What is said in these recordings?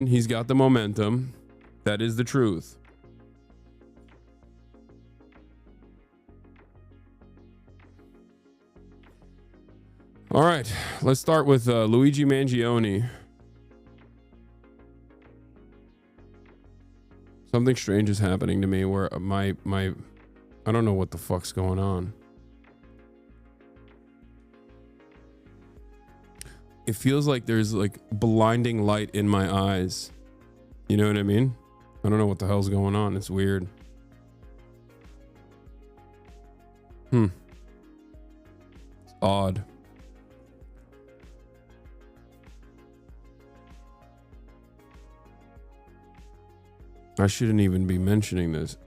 He's got the momentum. That is the truth. All right, let's start with Luigi Mangione. Something strange is happening to me where my I don't know what the fuck's going on. It feels like there's like blinding light in my eyes. You know what I mean? I don't know what the hell's going on. It's weird. It's odd. I shouldn't even be mentioning this.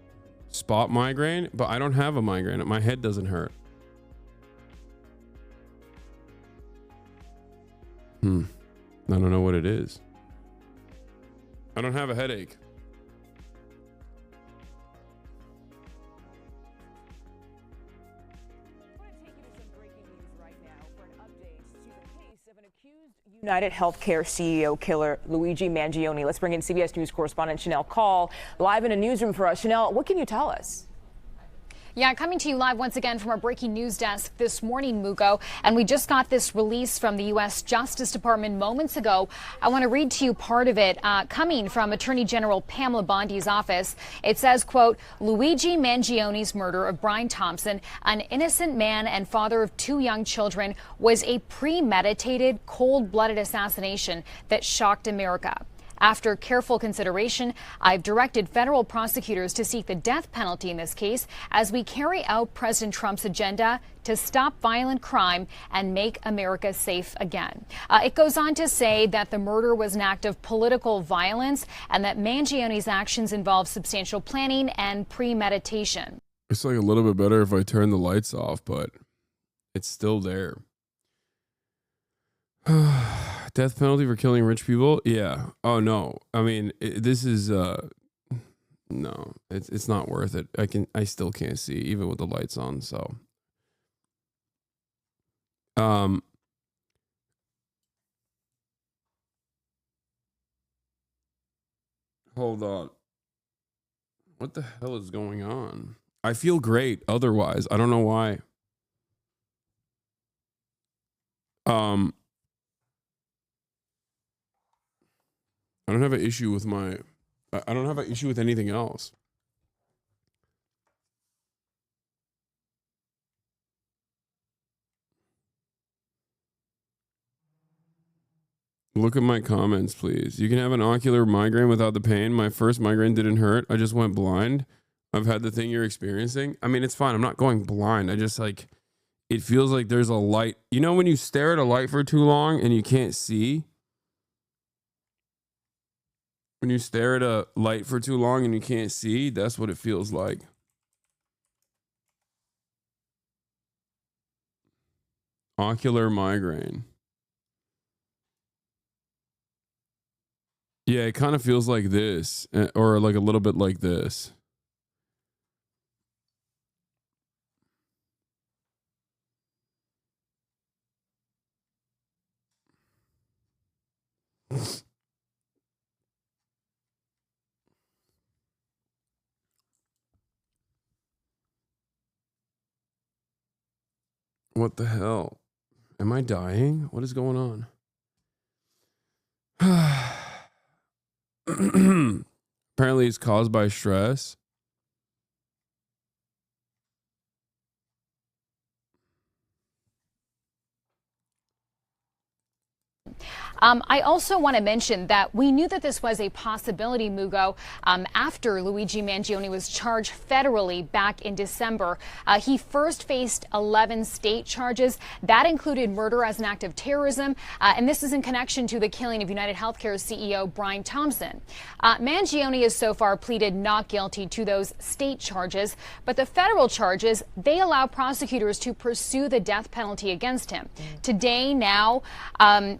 Spot migraine, but I don't have a migraine. My head doesn't hurt. I don't know what it is. I don't have a headache. United Healthcare CEO killer Luigi Mangione. Let's bring in CBS News correspondent Chanel Call live in a newsroom for us. Chanel, what can you tell us? Yeah, coming to you live once again from our breaking news desk this morning, Mugo. And we just got this release from the U.S. Justice Department moments ago. I want to read to you part of it coming from Attorney General Pamela Bondi's office. It says, quote, Luigi Mangione's murder of Brian Thompson, an innocent man and father of 2 young children, was a premeditated, cold-blooded assassination that shocked America. After careful consideration, I've directed federal prosecutors to seek the death penalty in this case as we carry out President Trump's agenda to stop violent crime and make America safe again. It goes on to say that the murder was an act of political violence and that Mangione's actions involved substantial planning and premeditation. It's like a little bit better if I turn the lights off, but it's still there. Death penalty for killing rich people? Yeah. Oh no. I mean, this is no. It's not worth it. I still can't see even with the lights on. So, hold on. What the hell is going on? I feel great otherwise. I don't know why. I don't have an issue with I don't have an issue with anything else. Look at my comments, please. You can have an ocular migraine without the pain. My first migraine didn't hurt. I just went blind. I've had the thing you're experiencing. I mean, it's fine. I'm not going blind. I just like, it feels like there's a light. You know when you stare at a light for too long and you can't see? When you stare at a light for too long and you can't see, that's what it feels like. Ocular migraine. Yeah, it kind of feels like this, or like a little bit like this. What the hell? Am I dying? What is going on? Apparently it's caused by stress. I also want to mention that we knew that this was a possibility, Mugo, after Luigi Mangione was charged federally back in December. He first faced 11 state charges. That included murder as an act of terrorism, and this is in connection to the killing of United Healthcare CEO Brian Thompson. Mangione has so far pleaded not guilty to those state charges, but the federal charges, they allow prosecutors to pursue the death penalty against him. Today, now,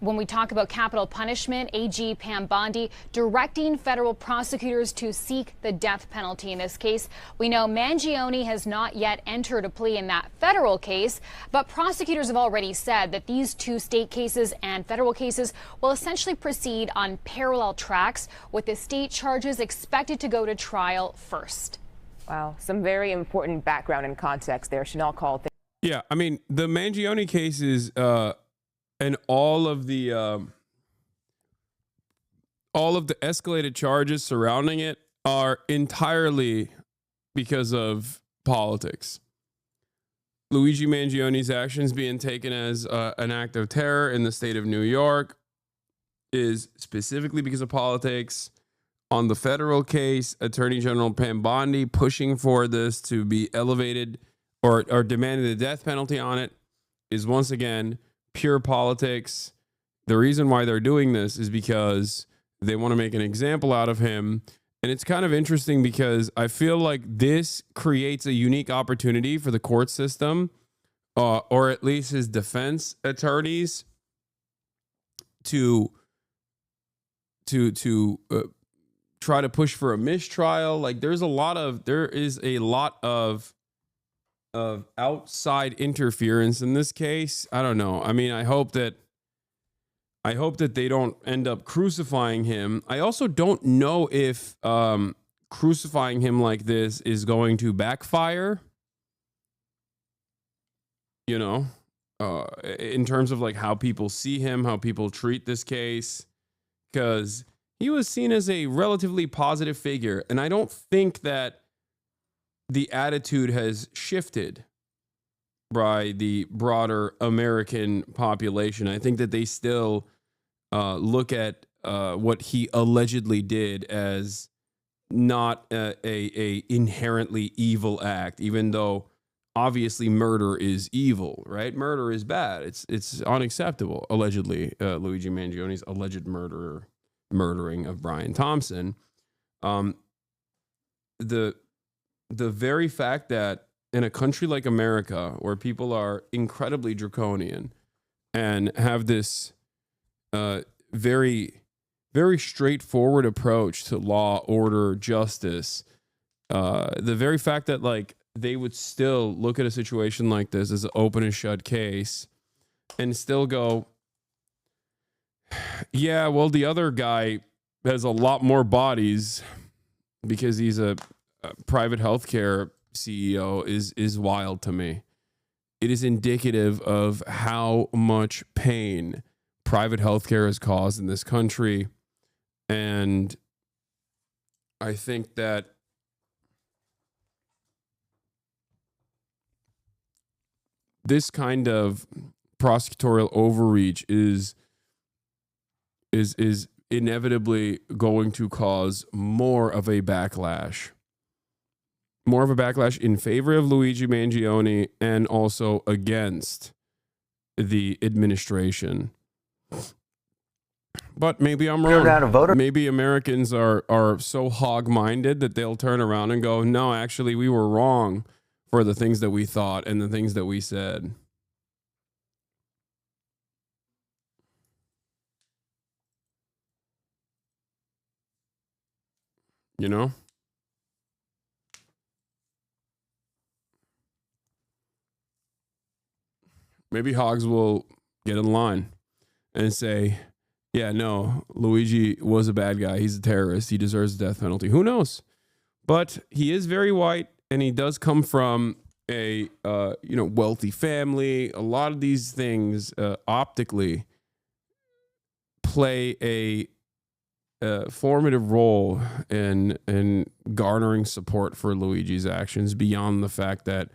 when we talk about capital punishment, AG Pam Bondi directing federal prosecutors to seek the death penalty in this case. We know Mangione has not yet entered a plea in that federal case, but prosecutors have already said that these two state cases and federal cases will essentially proceed on parallel tracks, with the state charges expected to go to trial first. Wow, some very important background and context there. Chanel called. Yeah, I mean, the Mangione cases and all of the escalated charges surrounding it are entirely because of politics. Luigi Mangione's actions being taken as an act of terror in the state of New York is specifically because of politics. On the federal case, Attorney General Pam Bondi pushing for this to be elevated or demanding the death penalty on it is once again pure politics. The reason why they're doing this is because they want to make an example out of him. And it's kind of interesting because I feel like this creates a unique opportunity for the court system, or at least his defense attorneys, to try to push for a mistrial. Like there is a lot of outside interference in this case. I don't know. I mean, I hope that they don't end up crucifying him. I also don't know if crucifying him like this is going to backfire, you know, in terms of like how people see him, how people treat this case, because he was seen as a relatively positive figure. And I don't think that the attitude has shifted by the broader American population. I think that they still look at what he allegedly did as not a inherently evil act, even though obviously murder is evil, right? Murder is bad. It's unacceptable. Allegedly, Luigi Mangione's alleged murdering of Brian Thompson. The very fact that in a country like America, where people are incredibly draconian and have this very, very straightforward approach to law, order, justice, the very fact that like they would still look at a situation like this as an open and shut case and still go, yeah, well, the other guy has a lot more bodies because he's a private healthcare CEO is wild to me. It is indicative of how much pain private healthcare has caused in this country. And I think that this kind of prosecutorial overreach is inevitably going to cause more of a backlash in favor of Luigi Mangione and also against the administration. But maybe I'm wrong. Maybe Americans are so hog-minded that they'll turn around and go, no, actually, we were wrong for the things that we thought and the things that we said. You know? Maybe hogs will get in line and say, yeah, no, Luigi was a bad guy. He's a terrorist. He deserves the death penalty. Who knows? But he is very white, and he does come from a wealthy family. A lot of these things optically play a formative role in garnering support for Luigi's actions beyond the fact that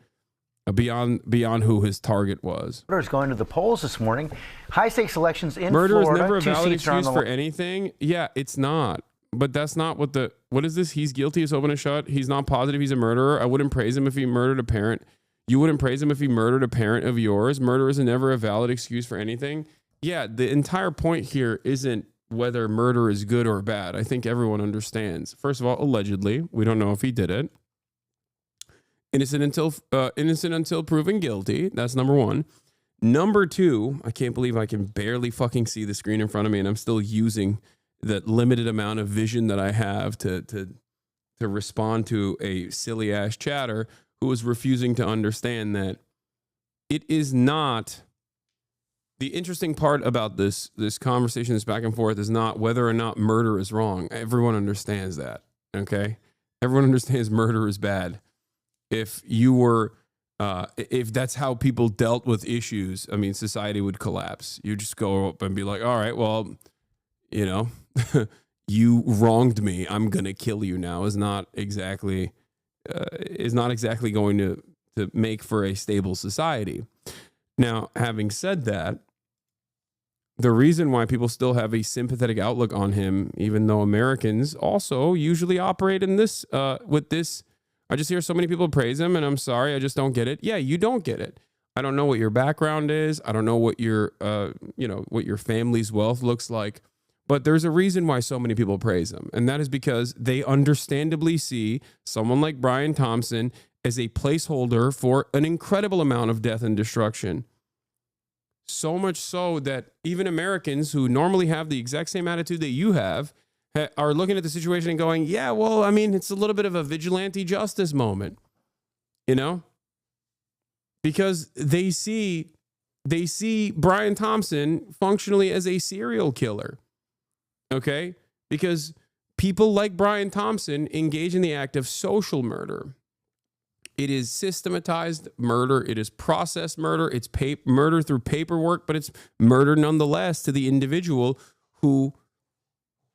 beyond who his target was. Voters going to the polls this morning. High stakes elections in Murder Florida. Murder is never a valid excuse for anything. Yeah, it's not. But that's not what is this? He's guilty, it's open and shut. He's not positive he's a murderer. I wouldn't praise him if he murdered a parent. You wouldn't praise him if he murdered a parent of yours. Murder is never a valid excuse for anything. Yeah, the entire point here isn't whether murder is good or bad. I think everyone understands. First of all, allegedly, we don't know if he did it. Innocent until proven guilty. That's number one. Number two, I can't believe I can barely fucking see the screen in front of me, and I'm still using that limited amount of vision that I have to respond to a silly ass chatter who is refusing to understand that it is not. The interesting part about this conversation, this back and forth, is not whether or not murder is wrong. Everyone understands that, okay? Everyone understands murder is bad. If you were, if that's how people dealt with issues, I mean, society would collapse. You just go up and be like, all right, well, you know, you wronged me. I'm gonna kill you now. Is not exactly going to make for a stable society. Now, having said that, the reason why people still have a sympathetic outlook on him, even though Americans also usually operate in this, with this, I just hear so many people praise him, and I'm sorry, I just don't get it. Yeah, you don't get it. I don't know what your background is. I don't know what your, what your family's wealth looks like. But there's a reason why so many people praise him, and that is because they understandably see someone like Brian Thompson as a placeholder for an incredible amount of death and destruction. So much so that even Americans who normally have the exact same attitude that you have are looking at the situation and going, yeah, well, I mean, it's a little bit of a vigilante justice moment, you know, because they see Brian Thompson functionally as a serial killer. Okay, because people like Brian Thompson engage in the act of social murder. It is systematized murder. It is processed murder. It's murder through paperwork, but it's murder nonetheless to the individual who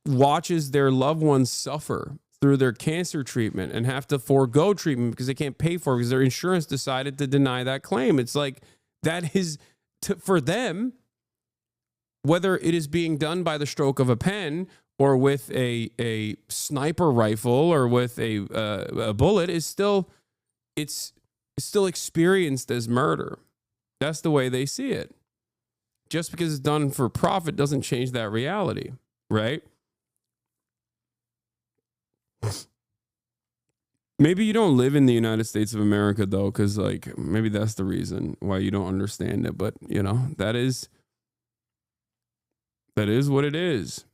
watches their loved ones suffer through their cancer treatment and have to forego treatment because they can't pay for it because their insurance decided to deny that claim. It's like that is, for them, whether it is being done by the stroke of a pen or with a sniper rifle or with a bullet, is still, it's still experienced as murder. That's the way they see it. Just because it's done for profit doesn't change that reality, right? Maybe you don't live in the United States of America, though, because like maybe that's the reason why you don't understand it. But you know, that is what it is.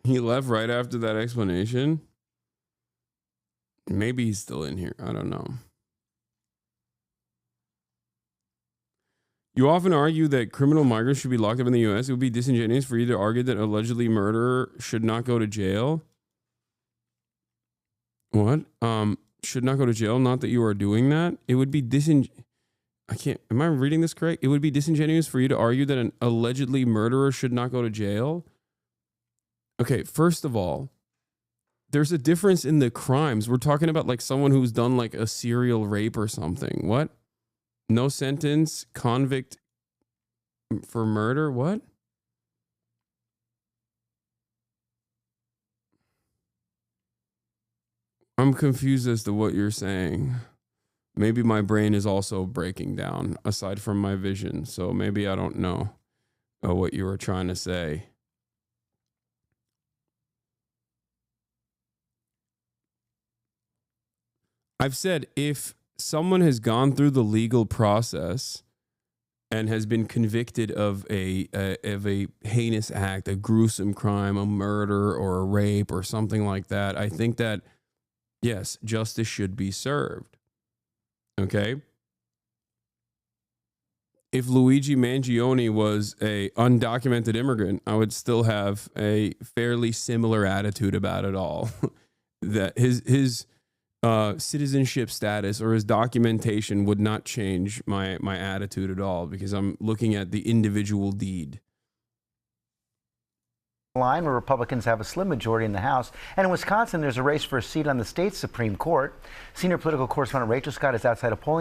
He left right after that explanation. Maybe he's still in here. I don't know. You often argue that criminal migrants should be locked up in the U.S. It would be disingenuous for you to argue that allegedly murderer should not go to jail. What? Should not go to jail? Not that you are doing that. It would be am I reading this correct? It would be disingenuous for you to argue that an allegedly murderer should not go to jail. Okay, first of all, there's a difference in the crimes. We're talking about like someone who's done like a serial rape or something. What? No sentence, convict for murder? What? I'm confused as to what you're saying. Maybe my brain is also breaking down aside from my vision. So maybe I don't know what you were trying to say. I've said if someone has gone through the legal process and has been convicted of a heinous act, a gruesome crime, a murder or a rape or something like that, I think that, yes, justice should be served. Okay? If Luigi Mangione was a undocumented immigrant, I would still have a fairly similar attitude about it all. That his citizenship status or his documentation would not change my attitude at all, because I'm looking at the individual deed. Line where Republicans have a slim majority in the House, and in Wisconsin there's a race for a seat on the state's Supreme Court. Senior political correspondent Rachel Scott is outside a polling